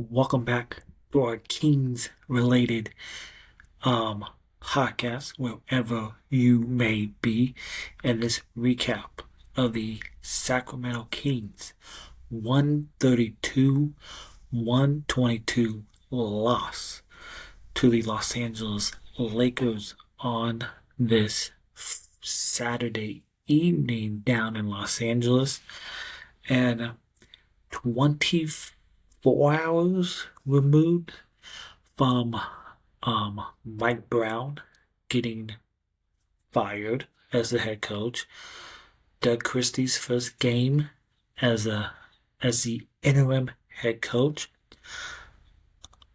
Welcome back to our Kings related um podcast, wherever you may be, in this recap of the Sacramento Kings 132 122 loss to the Los Angeles Lakers on this Saturday evening down in Los Angeles. And 24 hours removed from Mike Brown getting fired as the head coach, Doug Christie's first game as the interim head coach.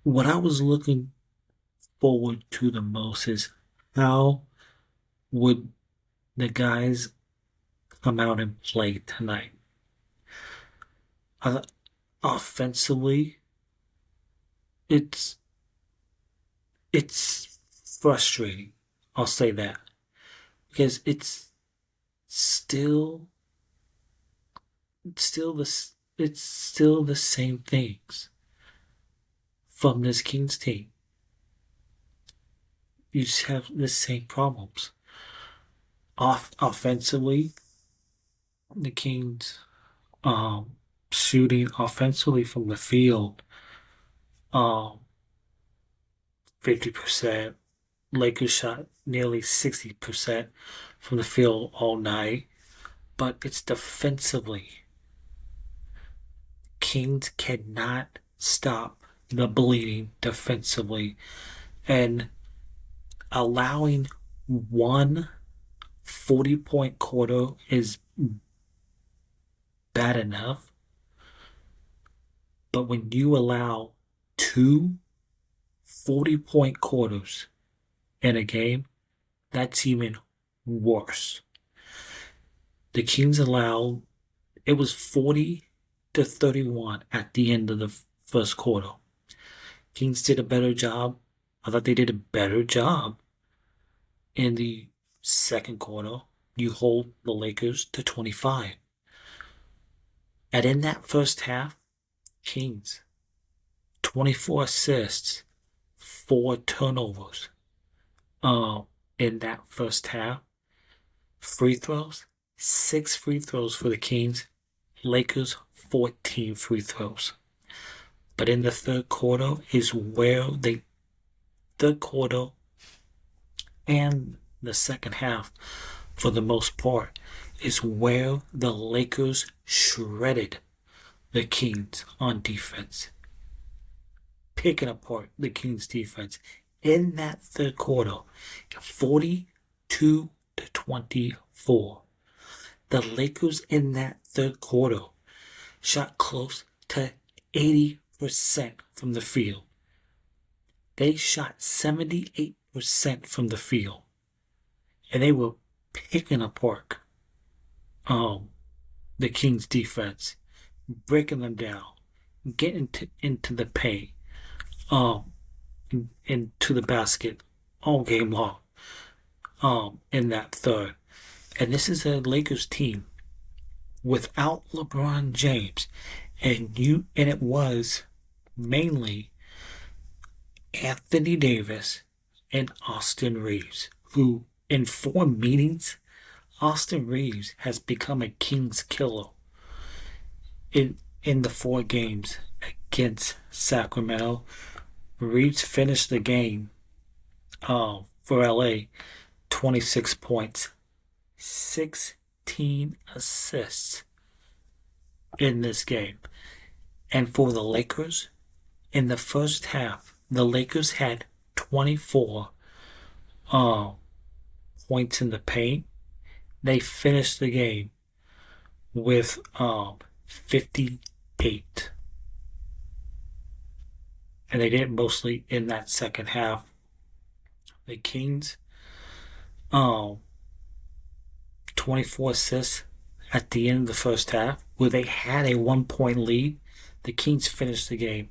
What I was looking forward to the most is how would the guys come out and play tonight. Uh, Offensively, it's it's frustrating. I'll say that because still it's still the same things from this Kings team. You just have the same problems. Offensively, the Kings shooting offensively from the field, um 50%. Lakers shot nearly 60% from the field all night, but it's defensively. Kings cannot stop the bleeding defensively, and allowing one 40-point quarter is bad enough, but when you allow two 40-point quarters in a game, that's even worse. The Kings allowed, it was 40-31 at the end of the first quarter. Kings did a better job. I thought they did a better job in the second quarter. You hold the Lakers to 25. And in that first half, Kings, 24 assists, 4 turnovers. In that first half, free throws, 6 free throws for the Kings. Lakers, 14 free throws. But in the third quarter is where third quarter and the second half, for the most part, is where the Lakers shredded the Kings on defense, picking apart the Kings defense in that third quarter, 42-24. The Lakers in that third quarter shot close to 80% from the field. They shot 78% from the field, and they were picking apart the Kings defense, breaking them down, getting into the paint, into the basket all game long, in that third. And this is a Lakers team without LeBron James, and it was mainly Anthony Davis and Austin Reeves, who in 4 meetings, Austin Reeves has become a Kings killer in the 4 games against Sacramento. Reeves finished the game for LA 26 points, 16 assists in this game. And for the Lakers, in the first half, the Lakers had 24 points in the paint. They finished the game with 58. And they did it mostly in that second half. The Kings, 24 assists at the end of the first half, where they had a 1-point lead. The Kings finished the game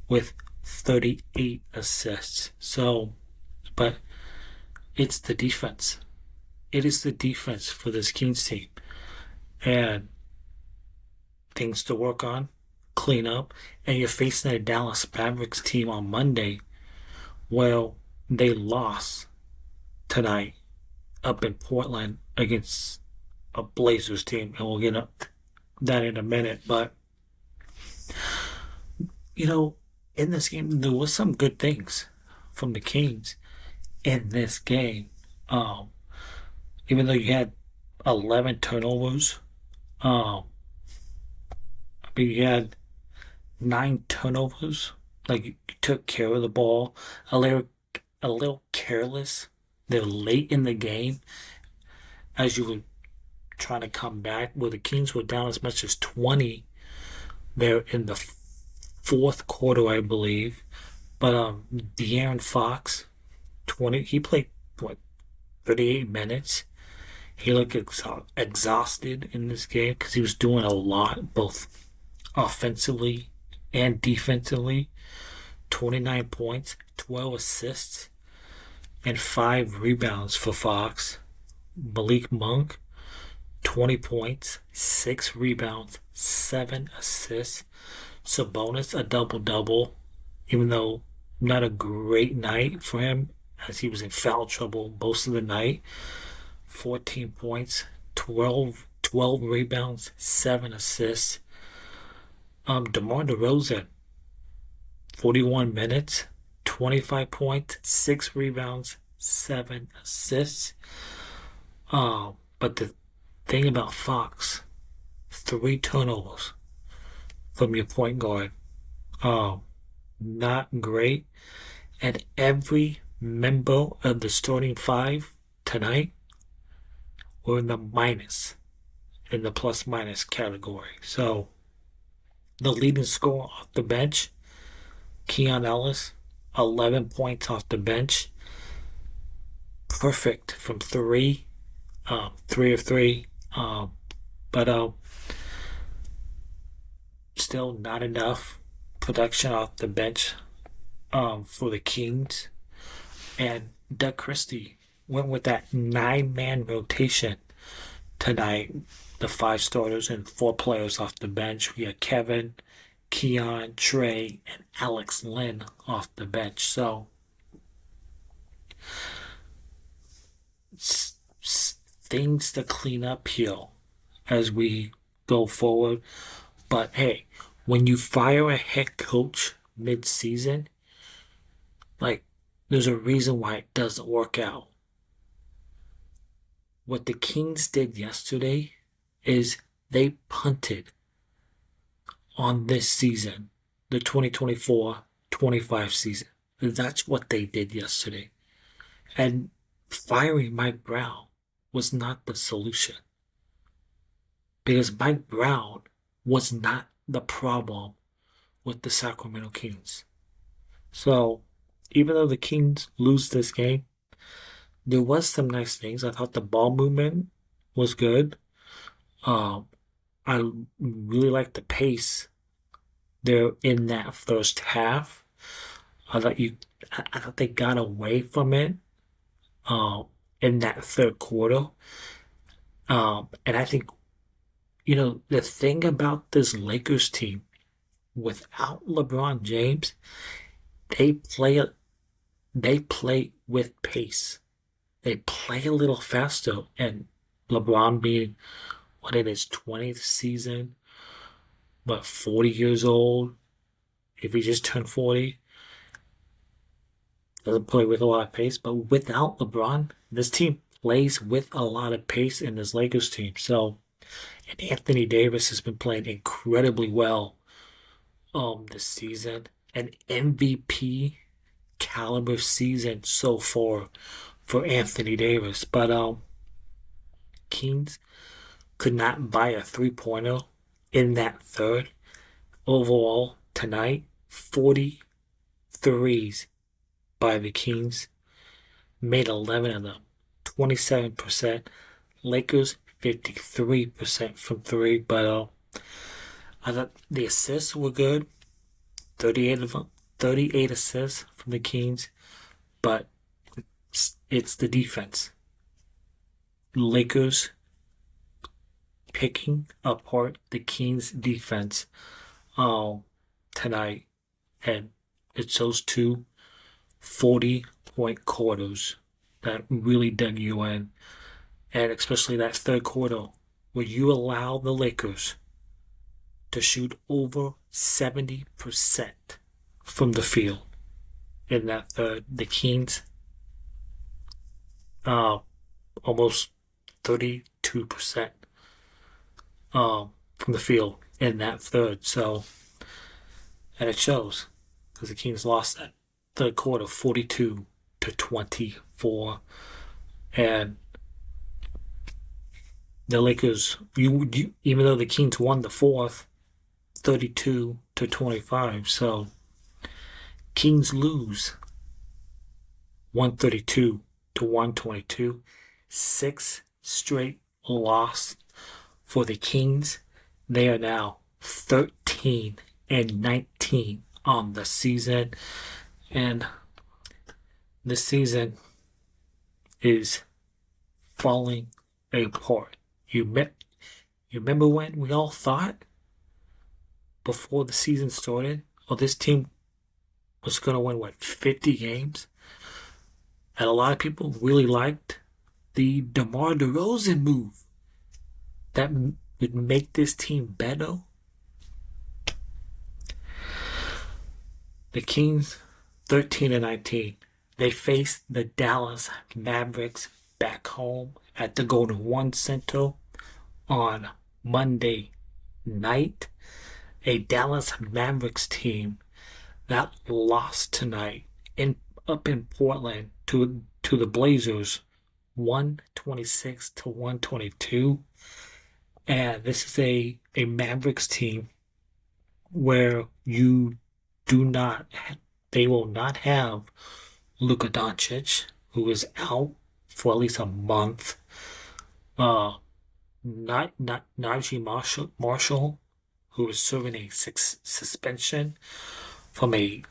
with 38 assists. So, but it's the defense. It is the defense for this Kings team. And things to work on, clean up, and you're facing a Dallas Mavericks team on Monday. Well, they lost tonight up in Portland against a Blazers team, and we'll get up that in a minute. But you know, in this game, there was some good things from the Kings in this game. Um, Even though you had 11 turnovers, um, I mean, you had 9 turnovers. Like you took care of the ball a little careless. They're late in the game as you were trying to come back. Where the Kings were down as much as 20 there in the fourth quarter, I believe. But De'Aaron Fox, 20. He played what 38 minutes. He looked exhausted in this game because he was doing a lot, both offensively and defensively. 29 points, 12 assists, and 5 rebounds for Fox. Malik Monk, 20 points, 6 rebounds, 7 assists. Sabonis, a double-double, even though not a great night for him as he was in foul trouble most of the night. 14 points, 12 rebounds, 7 assists. DeMar DeRozan, 41 minutes, 25 points, 6 rebounds, 7 assists. But the thing about Fox, 3 turnovers from your point guard. Not great. And every member of the starting five tonight were in the minus, in the plus minus category. So the leading scorer off the bench, Keon Ellis, 11 points off the bench. Perfect from three, 3 of 3. But still not enough production off the bench for the Kings. And Doug Christie went with that 9-man rotation tonight. The 5 starters and 4 players off the bench. We had Kevin, Keon, Trey, and Alex Lynn off the bench. So things to clean up here as we go forward. But hey, when you fire a head coach mid-season, like, there's a reason why it doesn't work out. What the Kings did yesterday is they punted on this season, the 2024-25 season. That's what they did yesterday. And firing Mike Brown was not the solution. Because Mike Brown was not the problem with the Sacramento Kings. So, even though the Kings lose this game, there was some nice things. I thought the ball movement was good. I really liked the pace there in that first half. I thought they got away from it in that third quarter. And I think, the thing about this Lakers team, without LeBron James, they play with pace. They play a little faster. And LeBron being, in his 20th season, 40 years old, if he just turned 40, doesn't play with a lot of pace. But without LeBron, this team plays with a lot of pace in this Lakers team. So, and Anthony Davis has been playing incredibly well this season. An MVP caliber season so far for Anthony Davis. But Kings could not buy a 3-pointer in that third. Overall, tonight, 43s by the Kings. Made 11 of them. 27%. Lakers, 53% from 3. But I thought the assists were good. 38 of them. 38 assists from the Kings. But it's the defense. Lakers picking apart the Kings' defense. tonight, and it's those two 40-point quarters that really dug you in, and especially that third quarter where you allow the Lakers to shoot over 70% from the field in that third. The Kings, uh, almost 32% from the field in that third. So, and it shows because the Kings lost that third quarter 42-24, and the Lakers, even though the Kings won the fourth 32-25, so Kings lose 132-122, six straight loss for the Kings. They are now 13-19 on the season, and the season is falling apart. You remember when we all thought before the season started, oh, this team was going to win, what, 50 games? And a lot of people really liked the DeMar DeRozan move that would make this team better. The Kings, 13-19. They faced the Dallas Mavericks back home at the Golden One Center on Monday night. A Dallas Mavericks team that lost tonight up in Portland to the Blazers, 126-122. And this is a Mavericks team where they will not have Luka Doncic, who is out for at least a month. Not Najee Marshall, who is serving a suspension from a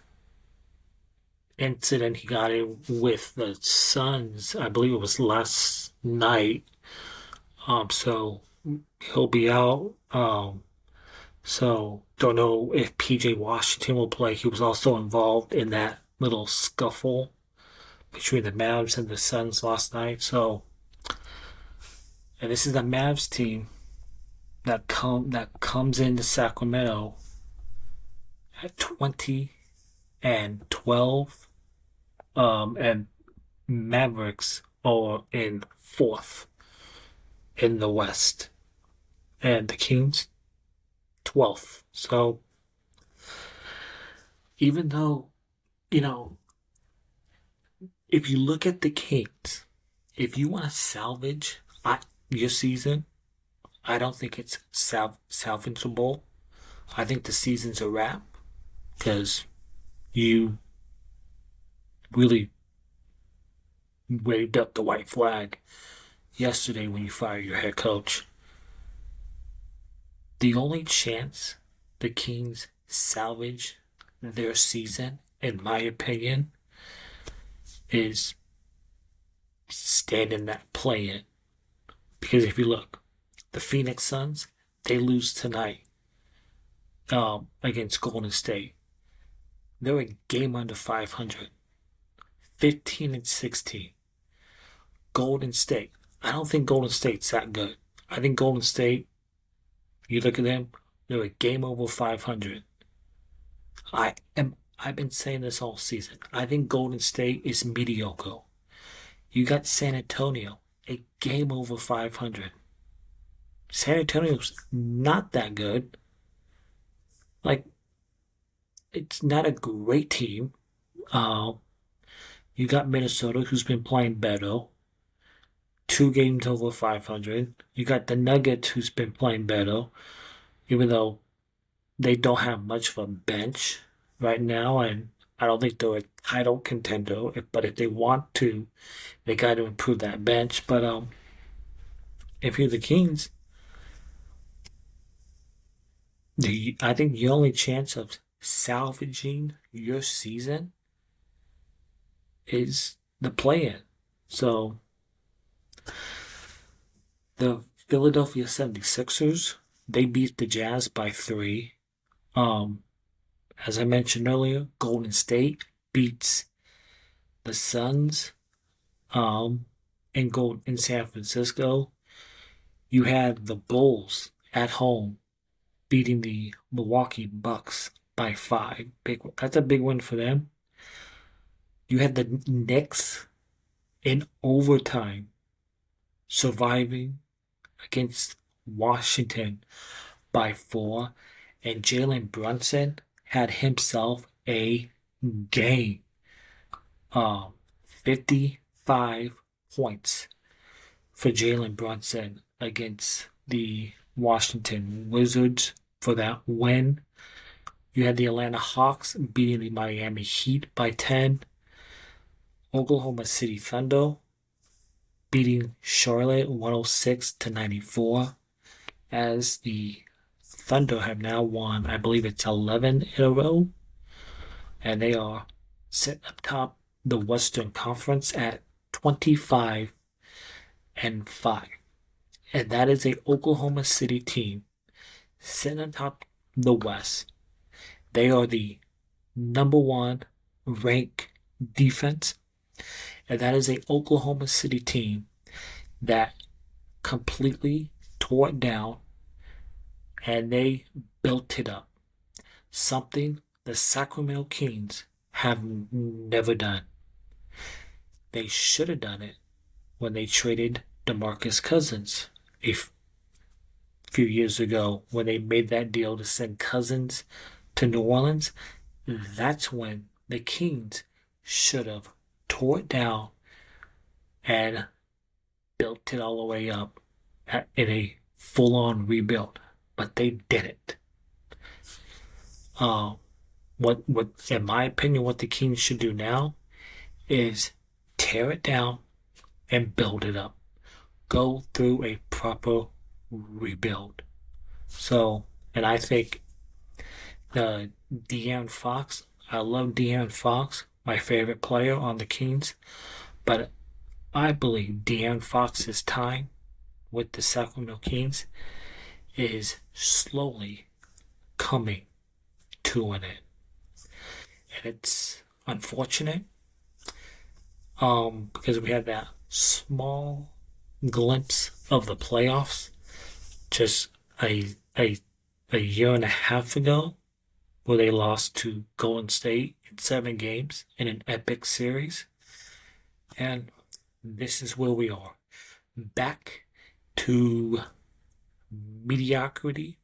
incident he got in with the Suns. I believe it was last night. So he'll be out. So don't know if PJ Washington will play. He was also involved in that little scuffle between the Mavs and the Suns last night. So, and this is the Mavs team that comes into Sacramento at 20-12, and Mavericks are in fourth in the West, and the Kings 12th. So even though, if you look at the Kings, if you want to salvage your season, I don't think it's salvageable. I think the season's a wrap because you really waved up the white flag yesterday when you fired your head coach. The only chance the Kings salvage their season, in my opinion, is staying in that play-in. Because if you look, the Phoenix Suns, they lose tonight against Golden State. They're a game under 500, 15-16. Golden State, I don't think Golden State's that good. I think Golden State, you look at them, they're a game over 500. I've been saying this all season. I think Golden State is mediocre. You got San Antonio, a game over 500. San Antonio's not that good. Like, it's not a great team. You got Minnesota, who's been playing better. 2 games over 500. You got the Nuggets, who's been playing better, even though they don't have much of a bench right now, and I don't think they're a title contender. But if they want to, they got to improve that bench. But if you're the Kings, I think the only chance of salvaging your season is the play-in. So the Philadelphia 76ers, they beat the Jazz by 3. as I mentioned earlier, Golden State beats the Suns um, in San Francisco. You had the Bulls at home beating the Milwaukee Bucks by 5. That's a big win for them. You had the Knicks in overtime surviving against Washington by 4, and Jalen Brunson had himself a game. 55 points for Jalen Brunson against the Washington Wizards for that win. You had the Atlanta Hawks beating the Miami Heat by 10. Oklahoma City Thunder beating Charlotte 106-94, as the Thunder have now won, I believe it's 11 in a row, and they are sitting up top the Western Conference at 25-5. And that is a Oklahoma City team sitting on top the West. They are the number 1 ranked defense, and that is a Oklahoma City team that completely tore it down and they built it up. Something the Sacramento Kings have never done. They should have done it when they traded DeMarcus Cousins a few years ago, when they made that deal to send Cousins to New Orleans. That's when the Kings should have tore it down and built it all the way up in a full-on rebuild, but they didn't. What in my opinion, what the Kings should do now is tear it down and build it up. Go through a proper rebuild. So, and I think De'Aaron Fox, I love De'Aaron Fox, my favorite player on the Kings, but I believe De'Aaron Fox's time with the Sacramento Kings is slowly coming to an end. And it's unfortunate because we had that small glimpse of the playoffs just a year and a half ago, where they lost to Golden State in 7 games in an epic series. And this is where we are. Back to mediocrity,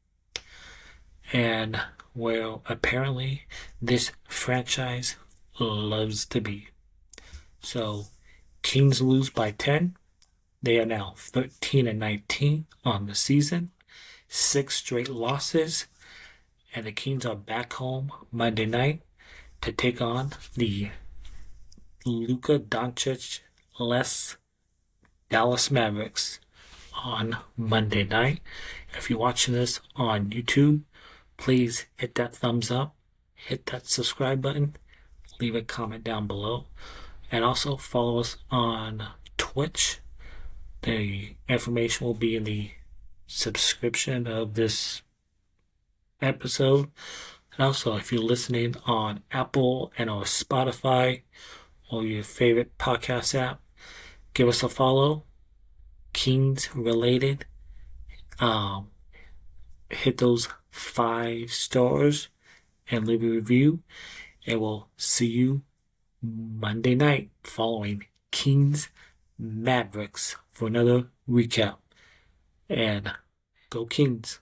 and where apparently this franchise loves to be. So, Kings lose by 10. They are now 13-19 on the season, 6 straight losses, and the Kings are back home Monday night to take on the Luka Doncic-less Dallas Mavericks on Monday night. If you're watching this on YouTube, please hit that thumbs up, hit that subscribe button, leave a comment down below, and also follow us on Twitch. The information will be in the subscription of this episode. And also, if you're listening on Apple and or Spotify or your favorite podcast app, give us a follow. Kings related. Hit those 5 stars and leave a review. And we'll see you Monday night following Kings Mavericks for another recap. And go Kings.